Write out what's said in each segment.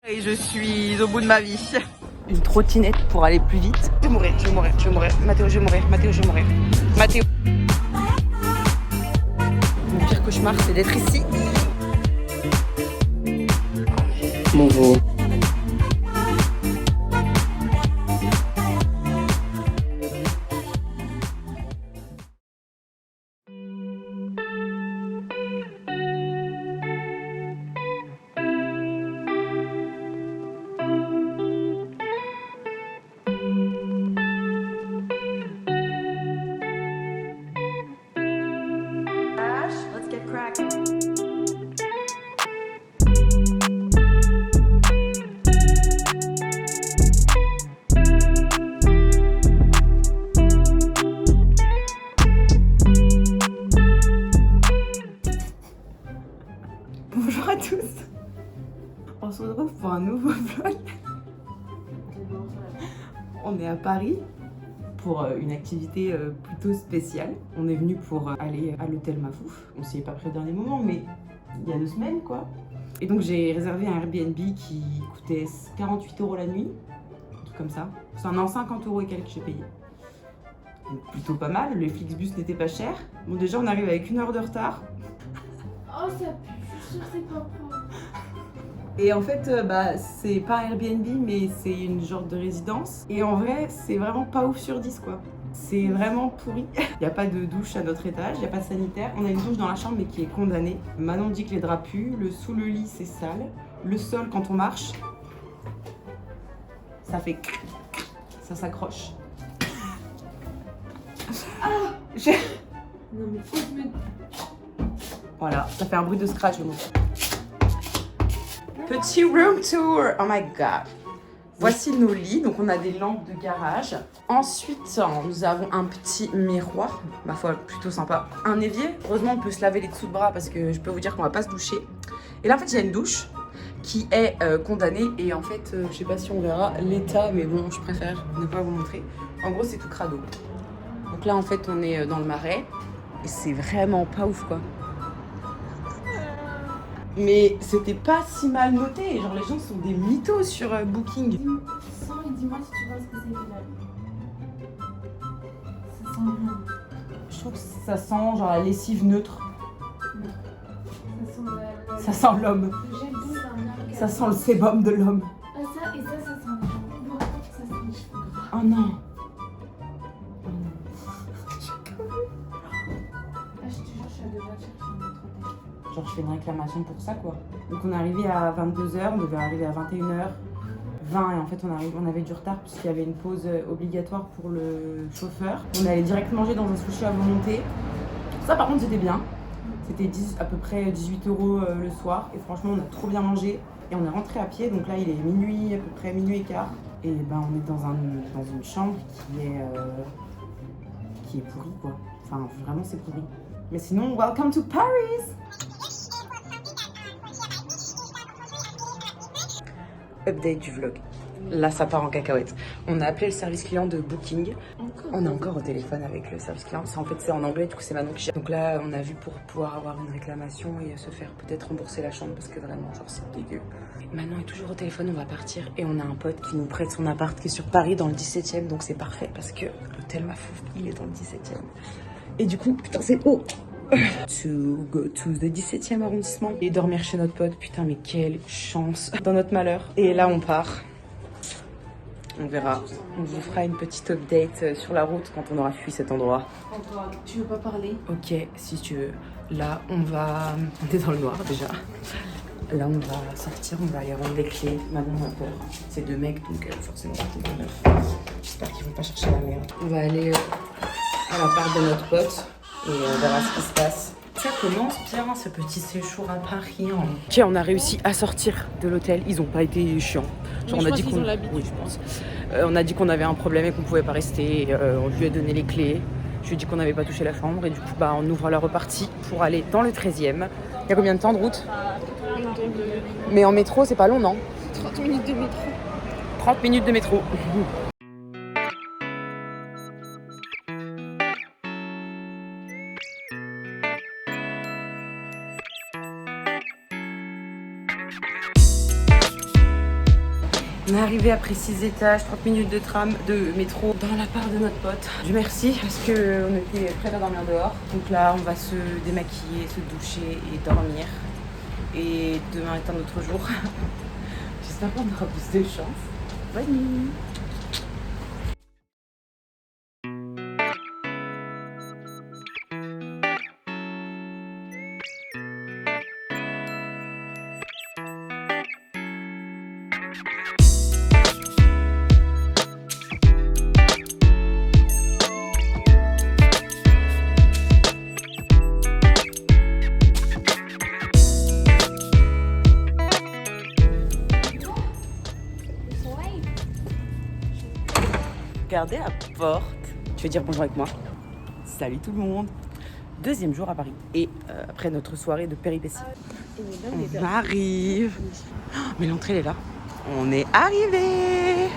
Et je suis au bout de ma vie. Une trottinette pour aller plus vite. Je vais mourir, je vais mourir, je vais mourir. Mathéo, je vais mourir, Mathéo, je vais mourir. Mathéo. Mon pire cauchemar, c'est d'être ici. Mon veau. Let's get cracking. Bonjour à tous. On se retrouve pour un nouveau vlog. On est à Paris pour une activité plutôt spéciale. On est venu pour aller à l'hôtel Mafouf. On s'y est pas pris au dernier moment, mais il y a 2 semaines quoi. Et donc j'ai réservé un Airbnb qui coûtait 48 € la nuit, un truc comme ça. C'est un an 50 € et quelques que j'ai payé. Donc plutôt pas mal, le Flixbus n'était pas cher. Bon déjà on arrive avec 1 heure de retard. Oh ça pue, je suis sûre que c'est pas propre. Et en fait, c'est pas un Airbnb, mais c'est une genre de résidence. Et en vrai, c'est vraiment pas ouf sur 10, quoi. C'est vraiment pourri. Il n'y a pas de douche à notre étage, il n'y a pas de sanitaire. On a une douche dans la chambre, mais qui est condamnée. Manon dit que les draps puent, le sous le lit, c'est sale. Le sol, quand on marche, ça fait... ça s'accroche. Non mais faut me... Voilà, ça fait un bruit de scratch, le Petit room tour, oh my god. Voici nos lits, donc on a des lampes de garage. Ensuite, nous avons un petit miroir, ma foi plutôt sympa. Un évier, heureusement on peut se laver les dessous de bras parce que je peux vous dire qu'on va pas se doucher. Et là en fait il y a une douche qui est condamnée et en fait je sais pas si on verra l'état, mais bon je préfère ne pas vous montrer. En gros c'est tout crado. Donc là en fait on est dans le Marais et c'est vraiment pas ouf quoi. Mais c'était pas si mal noté, genre les gens sont des mythos sur Booking. Sens et dis-moi si tu vois ce que c'est Bilal. Ça sent rien. Je trouve que ça sent genre la lessive neutre, Ça sent la... ça sent l'homme, Le gel douche d'un organe. ça sent le sébum de l'homme. Ah ça et ça sent les cheveux. Ça sent les cheveux gras. Oh non. Ah je te jure, je suis à 2 doigts de chercher un autre hôtel. Genre je fais une réclamation pour ça quoi. Donc on est arrivé à 22h, on devait arriver à 21h20 et en fait on avait du retard puisqu'il y avait une pause obligatoire pour le chauffeur. On allait direct manger dans un sushi à volonté. Ça par contre c'était bien. C'était à peu près 18 € le soir et franchement on a trop bien mangé et on est rentré à pied, donc là il est minuit, à peu près minuit et quart et ben on est dans une chambre qui est pourrie quoi. Enfin vraiment c'est pourri. Mais sinon, welcome to Paris! Update du vlog. Là, ça part en cacahuète. On a appelé le service client de Booking. On est encore au téléphone avec le service client. C'est en anglais, du coup, c'est Manon qui gère. Donc là, on a vu pour pouvoir avoir une réclamation et se faire peut-être rembourser la chambre parce que vraiment, genre, c'est dégueu. Manon est toujours au téléphone, on va partir et on a un pote qui nous prête son appart qui est sur Paris dans le 17e. Donc c'est parfait parce que l'hôtel Mafouf, il est dans le 17e. Et du coup, putain, c'est haut! To go to the 17e arrondissement et dormir chez notre pote. Putain, mais quelle chance dans notre malheur. Et là, on part. On verra. On vous fera une petite update sur la route quand on aura fui cet endroit. Antoine, tu veux pas parler? Ok, si tu veux. Là, on est dans le noir déjà. Là, on va sortir, on va aller rendre les clés. Maman a peur. C'est 2 mecs, donc forcément, c'est 2 meufs. J'espère qu'ils vont pas chercher la merde. On va aller à l'appart de notre pote. Et on verra ce qui se passe. Ça commence bien ce petit séjour à Paris. Ok, on a réussi à sortir de l'hôtel. Ils ont pas été chiants. Genre, on a dit qu'on... Oui, je pense. On a dit qu'on avait un problème et qu'on pouvait pas rester. On lui a donné les clés. Je lui ai dit qu'on n'avait pas touché la chambre. Et du coup, on ouvre la repartie pour aller dans le 13e. Il y a combien de temps de route? Mais en métro, c'est pas long, non? 30 minutes de métro. 30 minutes de métro. On est arrivé après 6 étages, 30 minutes de tram, de métro dans la part de notre pote. Dieu merci parce qu'on était prêts à dormir dehors. Donc là, on va se démaquiller, se doucher et dormir. Et demain est un autre jour. J'espère qu'on aura plus de chance. Bonne nuit. Regardez la porte. Tu veux dire bonjour avec moi? Salut tout le monde. Deuxième jour à Paris. Et après notre soirée de péripéties. On arrive. Oh, mais l'entrée elle est là. On est arrivé.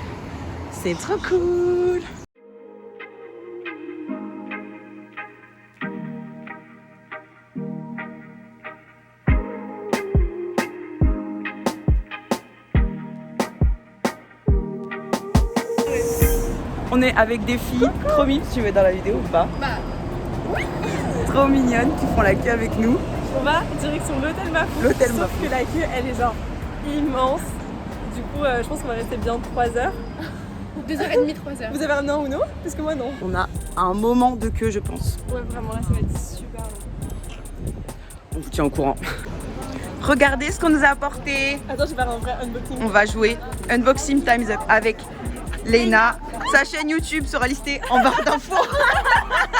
C'est trop cool. On est avec des filles trop mimes, tu veux dans la vidéo ou pas? Bah oui. Trop mignonnes qui font la queue avec nous. On va direction l'hôtel Mafou. L'hôtel Sauf Mafou. que la queue elle est genre immense. Du coup je pense qu'on va rester bien 3 heures. 2h30, 3h. Vous avez un an ou non? Parce que moi non. On a un moment de queue je pense. Ouais vraiment là ça va être super long. On vous tient au courant. Regardez ce qu'on nous a apporté. Attends je vais faire un vrai unboxing. On va jouer Unboxing Time's Up avec Léna. Sa chaîne YouTube sera listée en barre d'infos.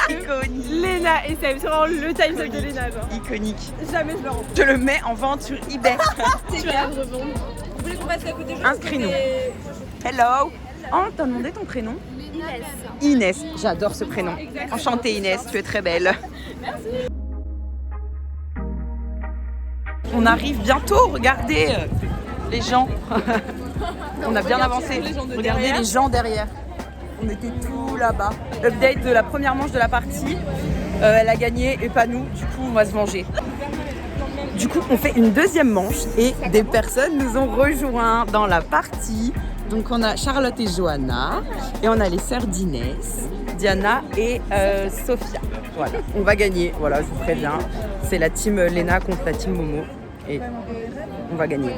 Iconique. Léna et Sam, c'est vraiment le time up de Léna genre. Iconique. Jamais je le rends. Je le mets en vente sur eBay. Tu vas revendre. Vous voulez qu'on passe à côté? Inscris-nous. Hello. Oh, t'as demandé ton prénom? Inès. J'adore ce prénom. Enchantée Inès, tu es très belle. Merci. On arrive bientôt, regardez les gens. On a bien avancé. Regardez les gens derrière. On était tout là-bas. Update de la première manche de la partie. Elle a gagné et pas nous. Du coup, on va se venger. Du coup, on fait une deuxième manche et des personnes nous ont rejoints dans la partie. Donc, on a Charlotte et Johanna et on a les sœurs d'Inès, Diana et Sophia. Voilà, on va gagner. Voilà, je vous préviens. C'est la team Léna contre la team Momo et on va gagner.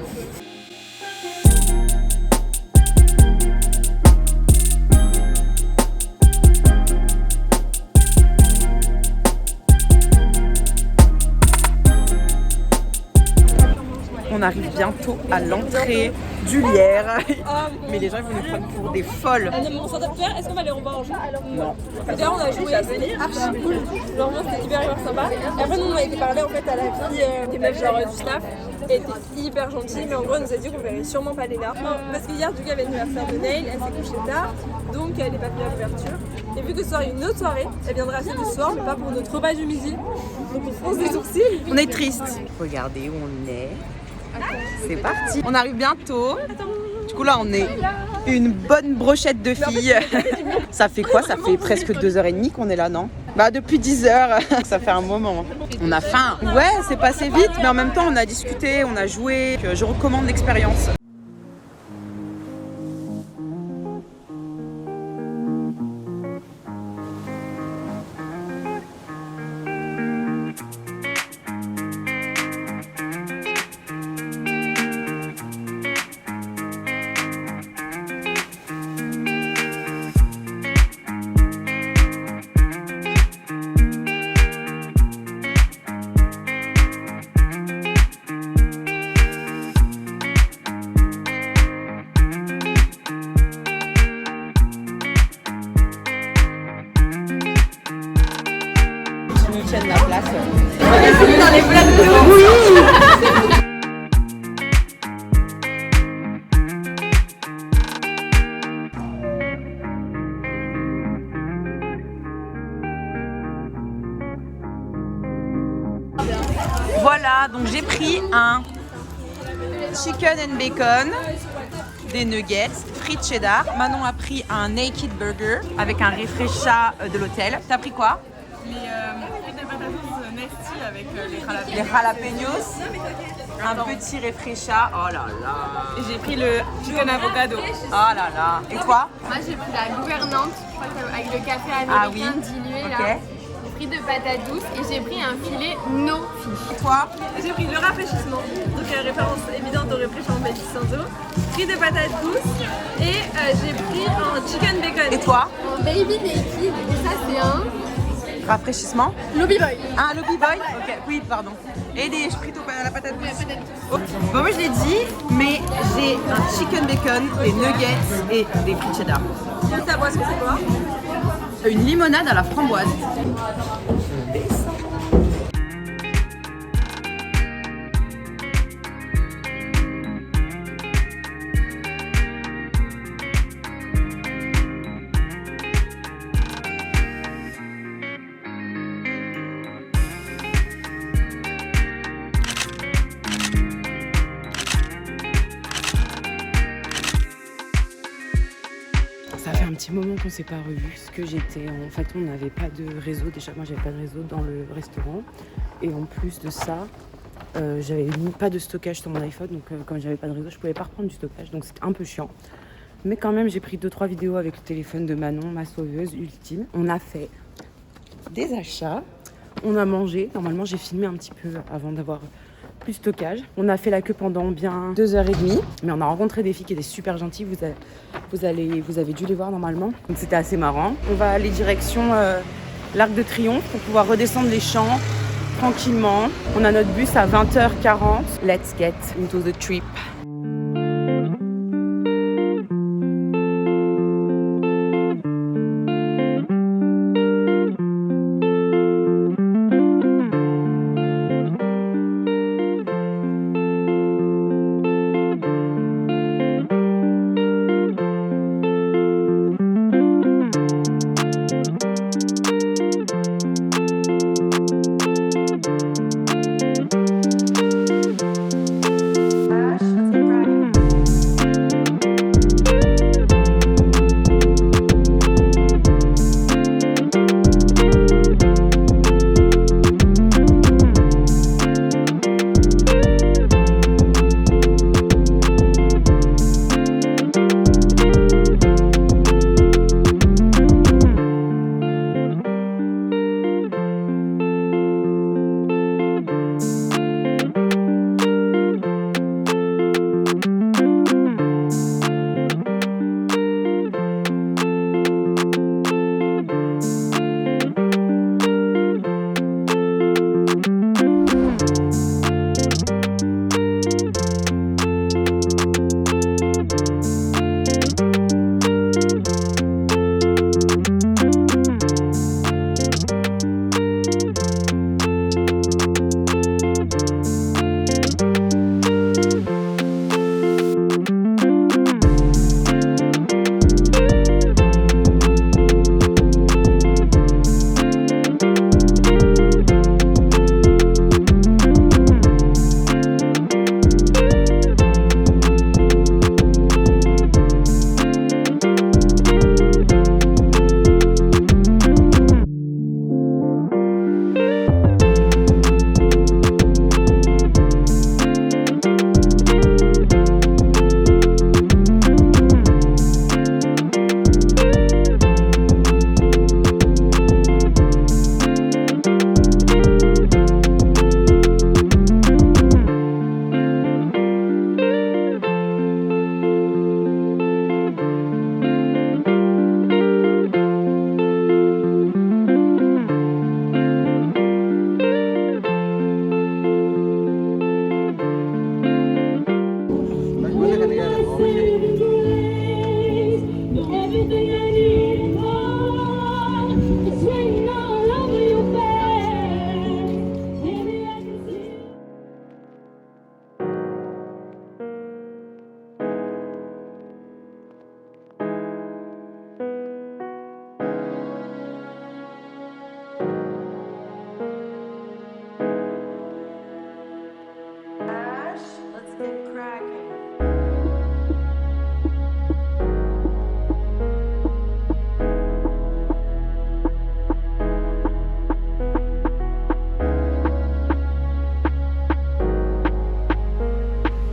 On arrive bientôt à l'entrée du Lierre. Mais les gens ils vont nous prendre pour des folles. Ah non, mais on s'entend faire, est-ce qu'on va les revoir en jeu? Non. D'ailleurs, on a joué, c'était archi cool. Genre, vraiment, c'était hyper sympa. Et après, nous, on a été parler en fait à la fille des meufs genre du staff. Elle était hyper gentille, mais en gros, elle nous a dit qu'on verrait sûrement pas Léna. Parce que hier, du coup, elle avait l'anniversaire de Nail, elle s'est couchée tard, donc elle n'est pas venue à l'ouverture. Et vu que ce soir, il y a une autre soirée, elle viendra aussi ce soir, mais pas pour notre repas du midi. Donc on fronce des sourcils. On est triste. Regardez où on est. C'est parti. On arrive bientôt. Du coup là on est une bonne brochette de filles. Ça fait quoi? Ça fait presque 2h30 qu'on est là, non? Bah depuis 10h, ça fait un moment. On a faim. Ouais, c'est passé vite, mais en même temps on a discuté, on a joué. Je recommande l'expérience. Ils tiennent la place. On est venus dans les blagues de ouf. Oui. Voilà, donc j'ai pris un chicken and bacon, des nuggets, frites cheddar. Manon a pris un naked burger avec un refresca de l'hôtel. T'as pris quoi? Les frites de patatas zesty avec les jalapenos. Les jalapenos, un petit refresca. Oh là là. Et j'ai pris le chicken avocado. Oh là là. Et toi? Moi j'ai pris la gouvernante, je crois qu'avec le café Ah américain oui. dilué Ok. là. J'ai pris de patates douces et j'ai pris un filet no fish. Et toi? J'ai pris le rafraîchissement, donc référence évidente au rafraîchissement Baby Sanzo. Pris de patates douces et j'ai pris un chicken bacon. Et toi? Un baby naked et ça c'est un Rafraîchissement? lobby boy. Ah, lobby boy? Ok, oui, pardon. Et des frites à la patate douce. Oh. Bon, moi je l'ai dit, mais j'ai un chicken bacon, des nuggets et des frites cheddar. Ta boisson c'est quoi? Une limonade à la framboise. Ça fait un petit moment qu'on s'est pas revus parce que en fait on n'avait pas de réseau, déjà moi j'avais pas de réseau dans le restaurant et en plus de ça j'avais pas de stockage sur mon iPhone, donc comme j'avais pas de réseau je pouvais pas reprendre du stockage, donc c'était un peu chiant. Mais quand même j'ai pris 2-3 vidéos avec le téléphone de Manon, ma sauveuse ultime. On a fait des achats, on a mangé, normalement j'ai filmé un petit peu avant d'avoir plus stockage. On a fait la queue pendant bien 2h30, mais on a rencontré des filles qui étaient super gentilles, vous avez dû les voir normalement, donc c'était assez marrant. On va aller direction l'Arc de Triomphe pour pouvoir redescendre les champs tranquillement. On a notre bus à 20h40. Let's get into the trip.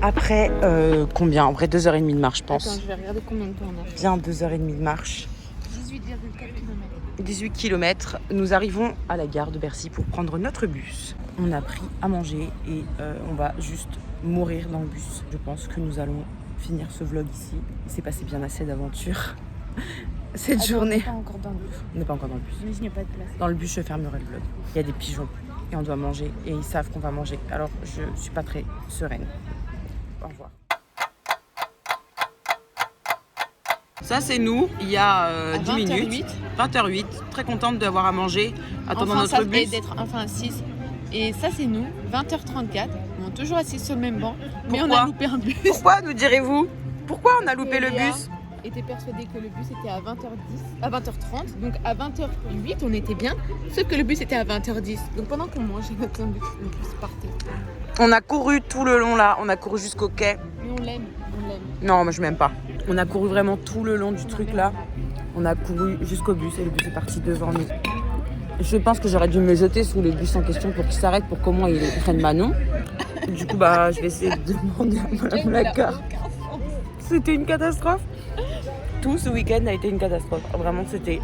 Après, combien? En vrai, 2h30 de marche, je pense. Attends, je vais regarder combien de temps on a. Bien 2h30 de marche. 18,4 km. 18 km. Nous arrivons à la gare de Bercy pour prendre notre bus. On a pris à manger et on va juste mourir dans le bus. Je pense que nous allons finir ce vlog ici. Il s'est passé bien assez d'aventures cette journée. On n'est pas encore dans le bus. On n'est pas encore dans le bus. Mais il n'y a pas de place. Dans le bus, je fermerai le vlog. Il y a des pigeons et on doit manger et ils savent qu'on va manger. Alors, je suis pas très sereine. Au revoir. Ça, c'est nous, il y a 10 minutes. 20h08. Très contente d'avoir à manger, attendant notre bus. Et d'être enfin 6. Et ça, c'est nous, 20h34. On est toujours assis sur le même banc. Mais on a loupé un bus. Pourquoi, nous direz-vous? Pourquoi on a loupé le bus? Était persuadé que le bus était à 20h10, à 20h30, donc à 20h08 on était bien, sauf que le bus était à 20h10. Donc pendant qu'on mangeait le bus partait. On a couru tout le long là, on a couru jusqu'au quai. Mais on l'aime, on l'aime. Non, moi je m'aime pas. On a couru vraiment tout le long du truc là. On a couru jusqu'au bus et le bus est parti devant nous. Je pense que j'aurais dû me jeter sous le bus en question pour qu'il s'arrête, pour comment il prenne Manon. Du coup, bah, je vais essayer de demander à Madame Lagarde. C'était une catastrophe. Tout ce week-end a été une catastrophe. Vraiment, c'était...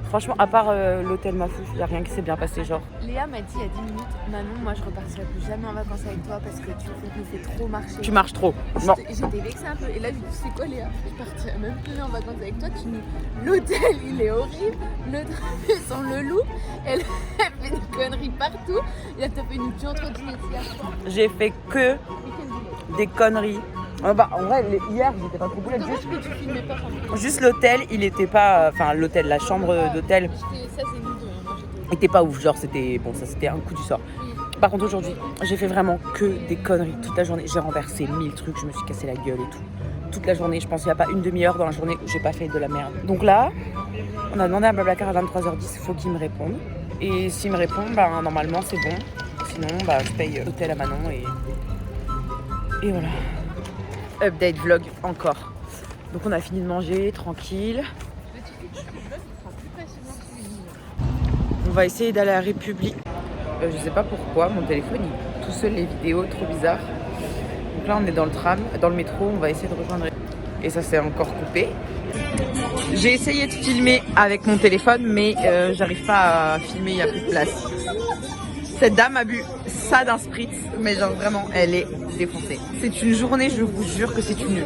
Franchement, à part l'hôtel Mafouf, il n'y a rien qui s'est bien passé, genre. Léa m'a dit il y a 10 minutes, Manon, moi je repartirai plus jamais en vacances avec toi parce que tu me fais trop marcher. Tu marches trop. Non. J'étais vexée un peu. Et là, je lui dis, c'est quoi Léa? Je partirai même plus en vacances avec toi. L'hôtel, il est horrible. Le train, sans le loup. Elle fait des conneries partout. Il a tapé une trottinette hier. J'ai fait que des conneries. Bah, en vrai, hier, j'étais pas trop boulette. Juste l'hôtel, il était pas... Enfin, l'hôtel, la chambre d'hôtel... Ça, c'est nous deux. Moi, était pas ouf, genre c'était... Bon, ça c'était un coup du sort. Par contre, aujourd'hui, j'ai fait vraiment que des conneries toute la journée. J'ai renversé 1000 trucs, je me suis cassé la gueule et tout. Toute la journée, je pense qu'il n'y a pas une demi-heure dans la journée où j'ai pas fait de la merde. Donc là, on a demandé à Blablacar à 23h10, il faut qu'il me réponde. Et s'il me répond, bah normalement c'est bon. Sinon, bah je paye l'hôtel à Manon et voilà. Update vlog encore. Donc on a fini de manger, tranquille. On va essayer d'aller à la République. Je sais pas pourquoi, mon téléphone il tout seul les vidéos, trop bizarre. Donc là on est dans le tram, dans le métro, on va essayer de rejoindre. Et ça s'est encore coupé. J'ai essayé de filmer avec mon téléphone, mais j'arrive pas à filmer, il n'y a plus de place. Cette dame a bu ça d'un spritz, mais genre vraiment, elle est défoncée. C'est une journée, je vous jure que c'est une...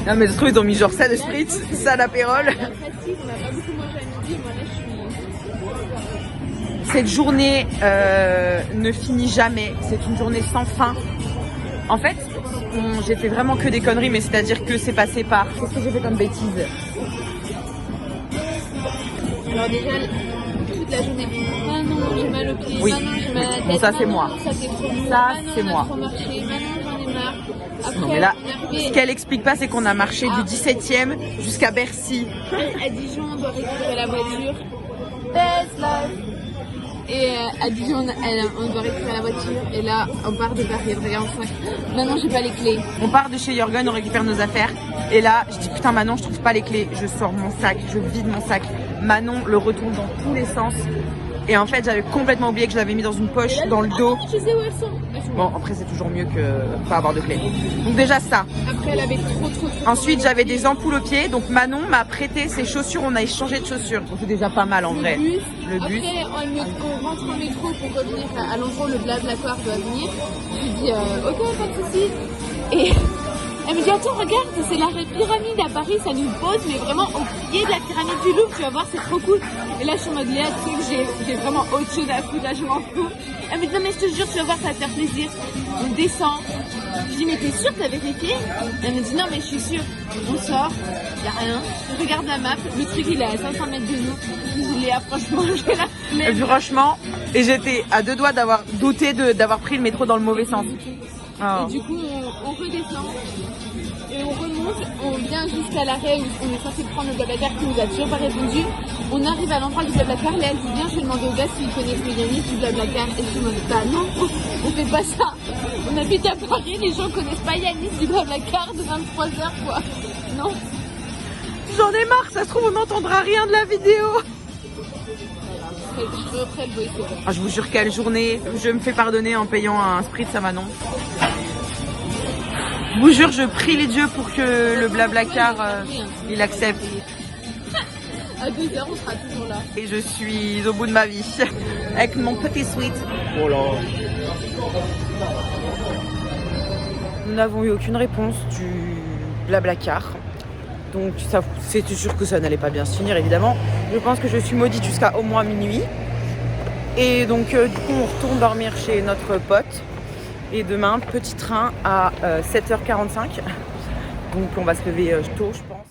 Non mais je trouve ils ont mis genre ça de spritz, ça d'apérole. Cette journée ne finit jamais, c'est une journée sans fin. En fait, j'ai fait vraiment que des conneries, mais c'est-à-dire que c'est passé par... Qu'est-ce que j'ai fait comme bêtise? Alors déjà, toute la journée, Manon, j'ai mal au pied, oui. Manon, j'ai mal à la tête, bon, ça c'est moi. Ça c'est trop lourd, ça Manon, c'est moi. Trop marché, Manon, j'en ai marre. Après, non mais là, ce qu'elle explique pas, c'est qu'on a marché du 17e jusqu'à Bercy. À Dijon, on doit récupérer la voiture. Best life. Et à Dijon, on doit récupérer la voiture. Et là, on part de Paris, regarde, Manon, j'ai pas les clés. On part de chez Jürgen, on récupère nos affaires. Et là, je dis putain Manon, je trouve pas les clés. Je sors mon sac, je vide mon sac. Manon le retourne dans tous les sens. Et en fait, j'avais complètement oublié que je l'avais mis dans une poche, dans le dos. Je sais où elles sont. Bon, après, c'est toujours mieux que pas avoir de clés. Donc déjà ça. Après, elle avait trop. Ensuite, j'avais des ampoules aux pieds. Donc Manon m'a prêté ses chaussures. On a échangé de chaussures. Donc c'est déjà pas mal en vrai. Le bus. Après, on rentre en métro pour revenir à l'endroit où le Blablacar doit venir. Je lui dis, ok, pas de soucis. Et... elle me dit attends regarde c'est la pyramide à Paris, ça nous pose mais vraiment au pied de la pyramide du Louvre, tu vas voir c'est trop cool. Et là je suis en mode Léa tu sais que j'ai vraiment autre chose à foutre là, je m'en fous. Elle me dit non mais je te jure tu vas voir ça va te faire plaisir. On descend, je dis mais t'es sûre que t'as vérifié? Elle me dit non mais je suis sûre. On sort, y'a rien, je regarde la map, le truc il est à 500 mètres de nous. Je dis Léa franchement j'ai la flemme. Et franchement, et j'étais à deux doigts d'avoir douté d'avoir pris le métro dans le mauvais sens. Oh. Et du coup on redescend. Et on remonte, on vient jusqu'à l'arrêt où on est censé prendre le Blablacar qui nous a toujours pas répondu. On arrive à l'endroit du Blablacar, Léa dit bien, je vais demander au gars s'il connaît le Yannis du Blablacar. Et je me dis bah non, on fait pas ça. On habite à Paris, les gens connaissent pas Yannis du Blablacar de 23h quoi. Non. J'en ai marre, ça se trouve on n'entendra rien de la vidéo. referai le voice-over. Ah, je vous jure, quelle journée. Je me fais pardonner en payant un spritz à Manon. Je vous jure, je prie les dieux pour que le Blablacar, il accepte. À 2h, on sera toujours là. Et je suis au bout de ma vie. Avec mon petit sweat. Voilà. Nous n'avons eu aucune réponse du Blablacar. Donc c'est sûr que ça n'allait pas bien se finir, évidemment. Je pense que je suis maudite jusqu'à au moins minuit. Et donc du coup on retourne dormir chez notre pote. Et demain, petit train à 7h45. Donc on va se lever tôt, je pense.